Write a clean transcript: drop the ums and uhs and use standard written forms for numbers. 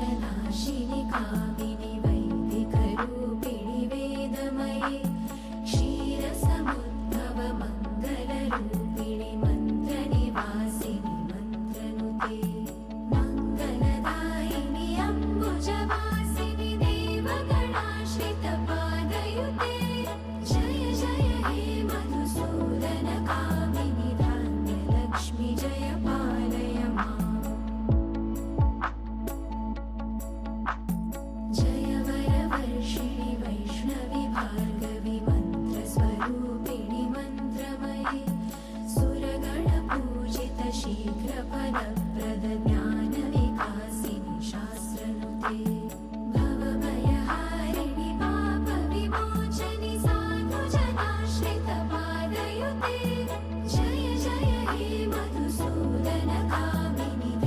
क्लेशनाशिनि कामिनि वैदिकरूपिणि वेदमये क्षीरसमुद्भव मङ्गलरूपिणि मन्त्रनिवासिनि मन्त्रनुते मङ्गलदायिनि अम्बुजवासिनि देवगणाश्रितपादयुते जय जय हे मधुसूदनकामिनि धान्यलक्ष्मि जय पालय माम् जय वरवर्षिणि वैष्णवि भार्गवि मन्त्रस्वरूपिणि मन्त्रमये सुरगणपूजित शीघ्रफलप्रद ज्ञानविकासिनि शास्त्रनुते